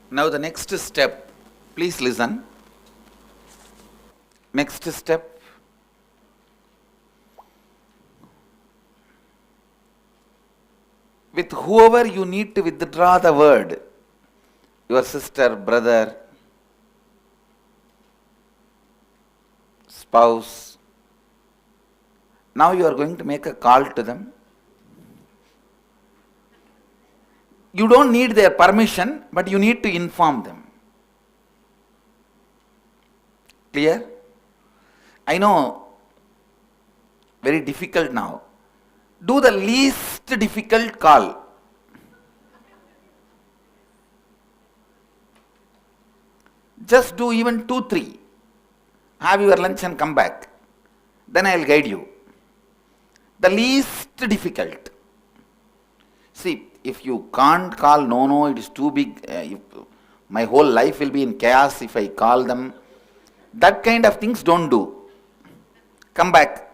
Now the next step, please listen. Next step, with whoever you need to withdraw the word, your sister, brother, spouse, now you are going to make a call to them. You don't need their permission, but you need to inform them. Clear? I know, very difficult now. Do the least difficult call. Just do even 2, 3. Have your lunch and come back. Then I will guide you. The least difficult. See, if you can't call, no, it is too big. My whole life will be in chaos if I call them. That kind of things don't do. Come back.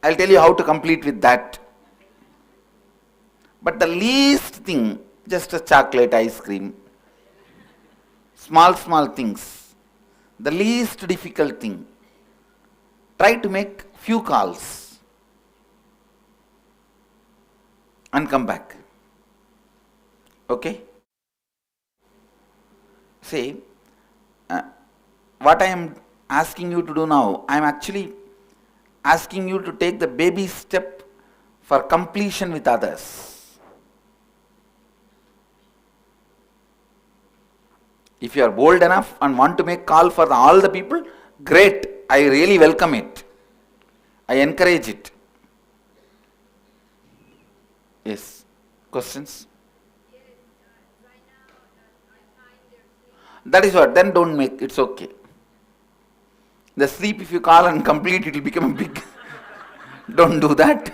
I'll tell you how to complete with that. But the least thing, just a chocolate ice cream, small things, the least difficult thing. Try to make few calls and come back. Okay? See, what I am asking you to do now, I am actually asking you to take the baby step for completion with others. If you are bold enough and want to make call for all the people, great. I really welcome it. I encourage it. Yes. Questions? Yes, right now I find there's That is what. Then don't make. It's okay. The sleep, if you call and complete, it will become a big. Don't do that.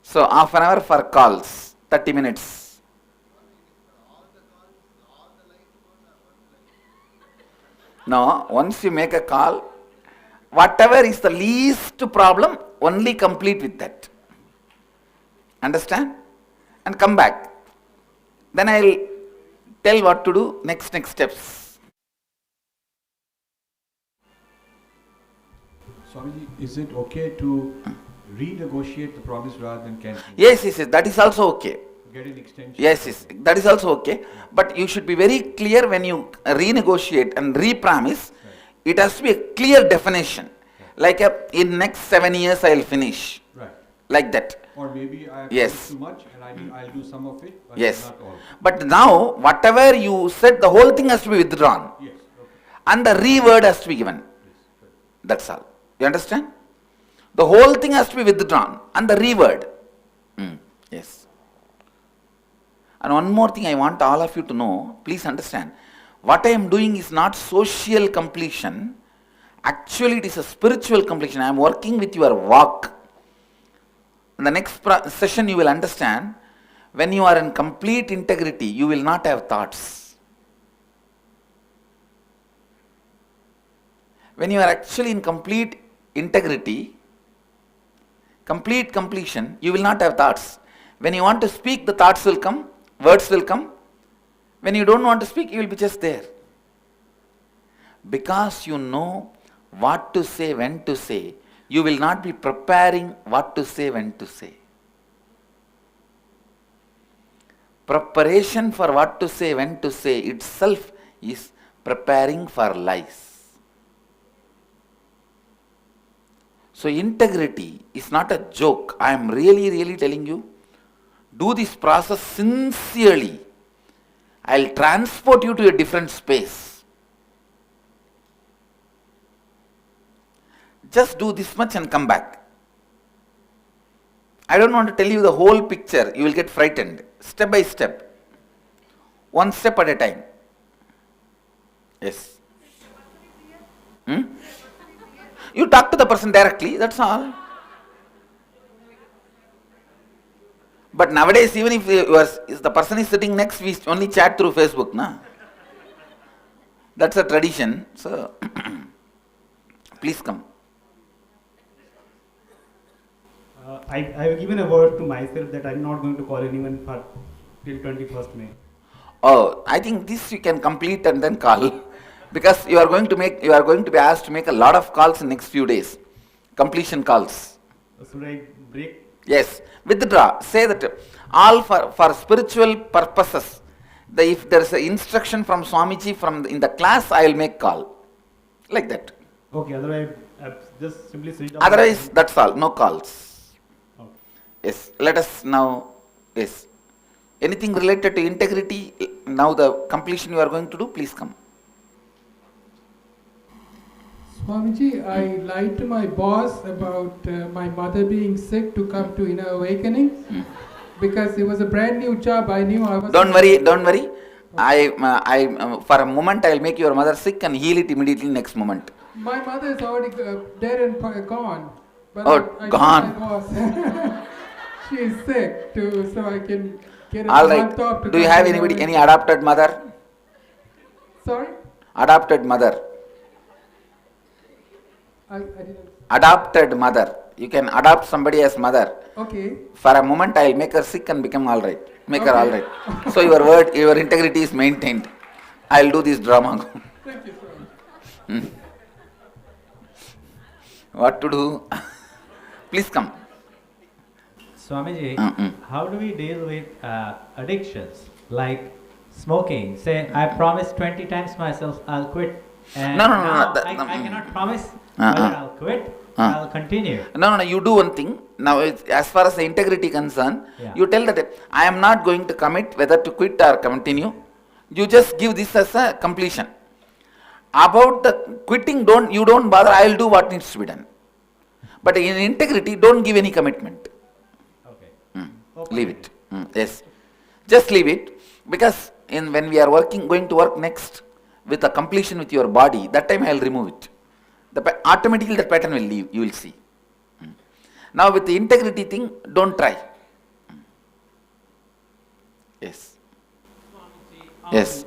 So half an hour for calls, 30 minutes. No, once you make a call, whatever is the least problem, only complete with that. Understand? And come back. Then I will tell what to do, next steps. Swamiji, is it okay to renegotiate the promise rather than cancel? Yes, that is also okay. Get an extension? Yes, that is also okay. But you should be very clear when you renegotiate and repromise. Right. It has to be a clear definition. Right. Like in next 7 years I will finish. Right. Like that. Or maybe I have too much and I'll do some of it, but not all. But now, whatever you said, the whole thing has to be withdrawn. Yes. Okay. And the reword has to be given. Yes. Right. That's all. You understand? The whole thing has to be withdrawn and the reword. Yes. And one more thing I want all of you to know, please understand, what I am doing is not social completion, actually it is a spiritual completion. I am working with your walk. In the next session you will understand, when you are in complete integrity, you will not have thoughts. When you are actually in complete integrity, complete completion, you will not have thoughts. When you want to speak, the thoughts will come. Words will come. When you don't want to speak, you will be just there. Because you know what to say, when to say, you will not be preparing what to say, when to say. Preparation for what to say, when to say itself is preparing for lies. So integrity is not a joke. I am really telling you. Do this process sincerely. I will transport you to a different space. Just do this much and come back. I don't want to tell you the whole picture. You will get frightened. Step by step. One step at a time. Yes. You talk to the person directly. That's all. But nowadays, even if the person is sitting next, we only chat through Facebook, na? That's a tradition. So, please come. I have given a word to myself that I'm not going to call anyone for till 21st May. Oh, I think this you can complete and then call. Because you are going to be asked to make a lot of calls in next few days. Completion calls. Should I break? Yes, withdraw. Say that all for spiritual purposes. If there is an instruction from Swamiji in the class, I will make call. Like that. Okay, otherwise, just simply sit down. Otherwise, that's all. No calls. Okay. Yes. Let us now. Yes. Anything related to integrity, now the completion you are going to do, please come. Swamiji, I lied to my boss about my mother being sick to come to Inner Awakening because it was a brand new job. I knew I was. Don't worry. For a moment, I will make your mother sick and heal it immediately next moment. My mother is already dead and gone. But Oh, I gone. told my boss she is sick too, so I can get a All month off right. to Do you come have to anybody, Inner any adopted mother? Sorry? Adopted mother. I didn't. Adopted mother. You can adopt somebody as mother. Okay. For a moment, I will make her sick and become all right. Make her Okay. all right. So your integrity is maintained. I will do this drama. Thank you so much. What to do? Please come. Swamiji, Mm-mm. how do we deal with addictions like smoking? Say, I promised 20 times myself I'll quit. And No, now that- I cannot promise Uh-uh. whether I'll quit, I'll continue. No, you do one thing. Now, as far as the integrity concerned, Yeah. you tell that I am not going to commit whether to quit or continue. You just give this as a completion. About the quitting, you don't bother. I will do what needs to be done. But in integrity, don't give any commitment. Okay. Okay. Leave it. Yes, just leave it, because when we are going to work next with a completion with your body, that time I will remove it. Automatically that pattern will leave. You will see. Now with the integrity thing, don't try. Yes. Swamiji, Yes.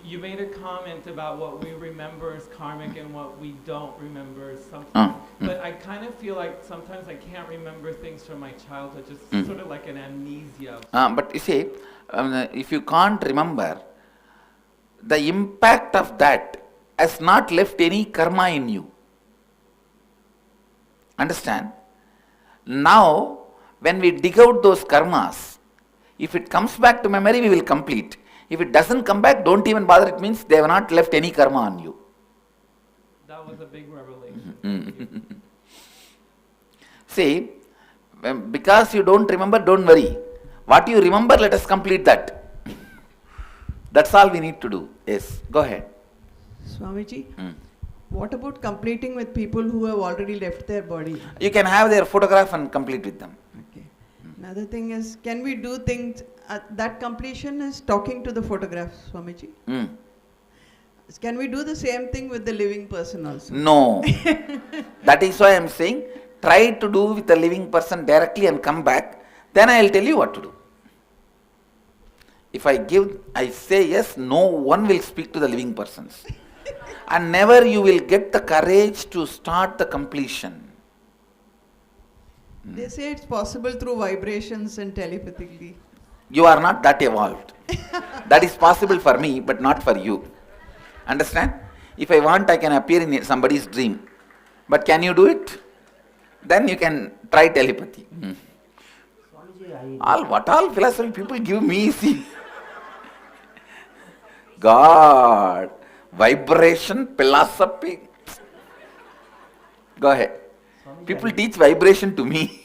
You made a comment about what we remember as karmic and what we don't remember as something. But I kind of feel like sometimes I can't remember things from my childhood, just sort of like an amnesia. But you see, if you can't remember, the impact of that has not left any karma in you. Understand? Now, when we dig out those karmas, if it comes back to memory, we will complete. If it doesn't come back, don't even bother. It means they have not left any karma on you. That was a big revelation. See, because you don't remember, don't worry. What you remember, let us complete that. That's all we need to do. Yes, go ahead. Swamiji, what about completing with people who have already left their body? You can have their photograph and complete with them. Okay. Another thing is, can we do things, that completion is talking to the photograph, Swamiji. Can we do the same thing with the living person also? No. That is why I am saying, try to do with the living person directly and come back. Then I will tell you what to do. If I say yes, no one will speak to the living persons. And never you will get the courage to start the completion. They say it's possible through vibrations and telepathically. You are not that evolved. That is possible for me, but not for you. Understand? If I want, I can appear in somebody's dream. But can you do it? Then you can try telepathy. What all philosophy people give me, see. God, vibration, philosophy. Go ahead. People teach vibration to me.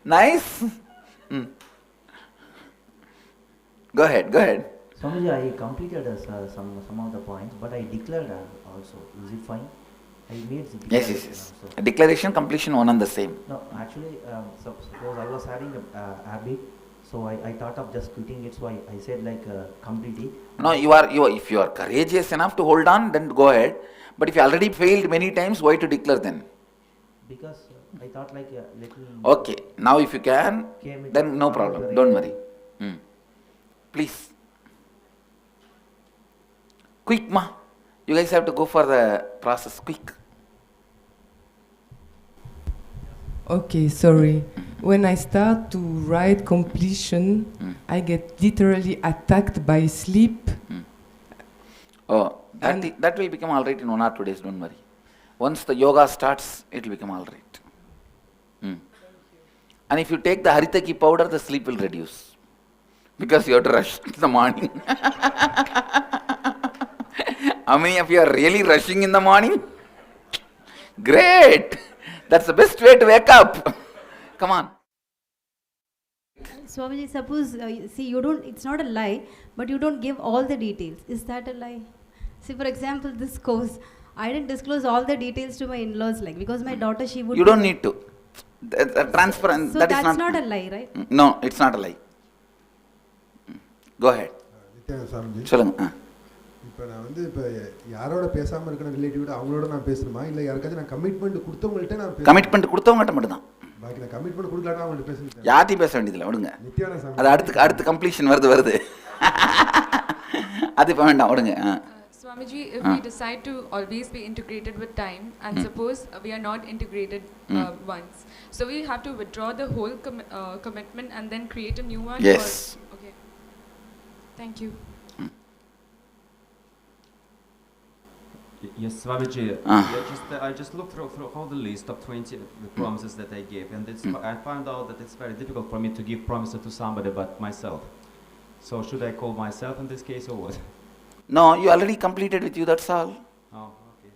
Nice. Go ahead. Swamiji, I completed some of the points, but I declared also. Is it fine? I made the declaration Yes. also. Declaration, completion, one and the same. No, actually, suppose I was having a habit, so I thought of just quitting it, so I said like completely. No, if you are courageous enough to hold on, then go ahead. But if you already failed many times, why to declare then? Because I thought like let me. Okay, now if you can, Came with then no all problem. the Don't right- worry. Please. Quick, ma. You guys have to go for the process. Quick. Okay, sorry. When I start to write completion, I get literally attacked by sleep. Oh, And- that will become all right in 1 or 2 days, don't worry. Once the yoga starts, it will become all right. And if you take the Haritaki powder, the sleep will reduce. Because you have to rush in the morning. How many of you are really rushing in the morning? Great! That's the best way to wake up. Come on. Swamiji, suppose, see, you don't, it's not a lie, but you don't give all the details. Is that a lie? See, for example, this course, I didn't disclose all the details to my in-laws, like, because my daughter, she would... You don't need to. Transparent, So that is that's not a lie, right? No, it's not a lie. Go ahead. Nityananda Swamiji சொல்லுங்க. இப்போ நான் வந்து இப்போ யாரோட பேசாமல் இருக்கிற ரிலேட்டிவோட அவங்களோட நான் பேசணுமா இல்லை யாருக்காச்சும் நான் கமிட்மெண்ட் கொடுத்தவங்கள்ட்ட நான் கமிட்மெண்ட் கொடுத்தவங்ககிட்ட மட்டும்தான். பாக்கி நான் கமிட்மெண்ட் கொடுக்கலன்னா அவங்கள்ட்ட பேசுகிறேன். யார்ட்டையும் பேச வேண்டியதில்லை, விடுங்க. நித்யானந்த சாமி அது அடுத்து கம்ப்ளீஷன் வருது. அது இப்போ வேண்டாம், விடுங்க. Swamiji, if we decide to always be integrated with time, and suppose we are not integrated once, so we have to withdraw the whole commitment and then create a new one? Yes. Or, okay. Thank you. Yes, Swamiji. I just looked through all the list of 20 the promises that I gave, and I found out that it's very difficult for me to give promises to somebody but myself. So should I call myself in this case or what? No, you already completed with you, that's all. Oh, okay.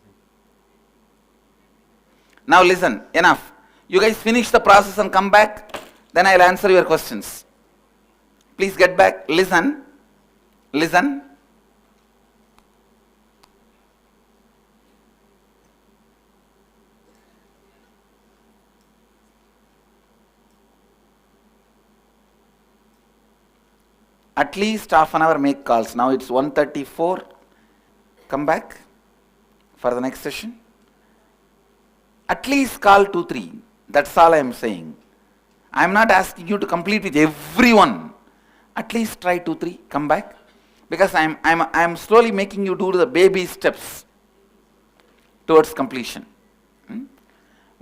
Now listen, enough. You guys finish the process and come back, then I'll answer your questions. Please get back, listen. At least half an hour make calls. Now it's 1:34. Come back for the next session. At least call 2-3. That's all I am saying. I am not asking you to complete with everyone. At least try 2-3. Come back. Because I am slowly making you do the baby steps towards completion.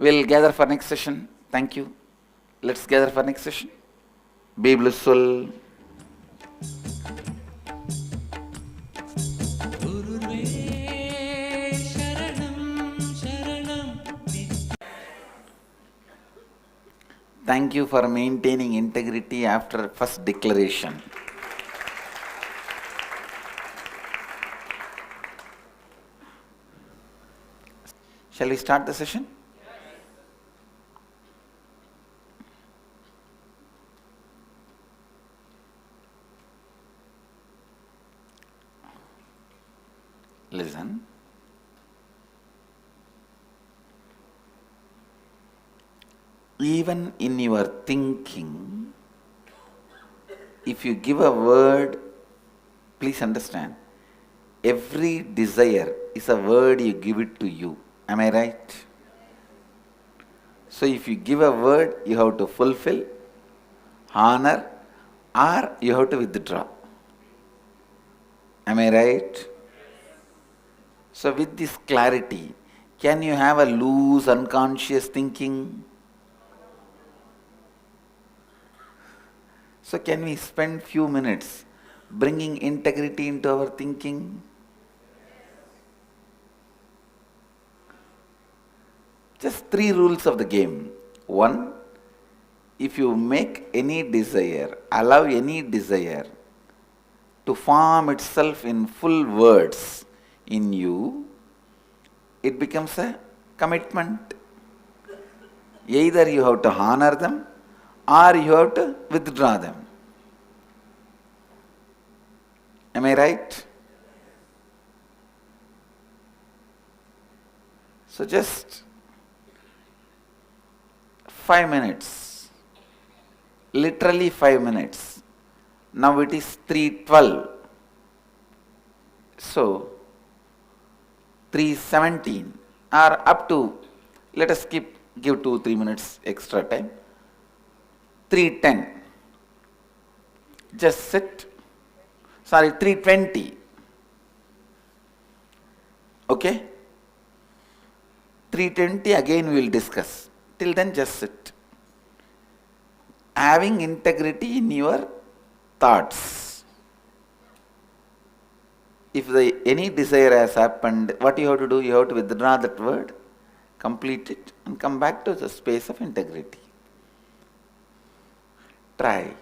We'll gather for next session. Thank you. Let's gather for next session. Be blissful. Thank you for maintaining integrity after first declaration. Shall we start the session? Listen. Even in your thinking, if you give a word, please understand, every desire is a word you give it to you. Am I right? So if you give a word, you have to fulfill, honor, or you have to withdraw. Am I right? So with this clarity, can you have a loose, unconscious thinking? So can we spend few minutes bringing integrity into our thinking? Just 3 rules of the game. 1, if you make any desire, allow any desire to form itself in full words in you, it becomes a commitment. Either you have to honor them or you have to withdraw them. Am I right? So just 5 minutes, literally 5 minutes. Now it is 3:12. So 3:17 or up to, let us give 2-3 minutes extra time. 3:10. Just sit. 3:20. Okay? 3:20 again we will discuss. Till then, just sit. Having integrity in your thoughts. If any desire has happened, what you have to do? You have to withdraw that word, complete it, and come back to the space of integrity. Try.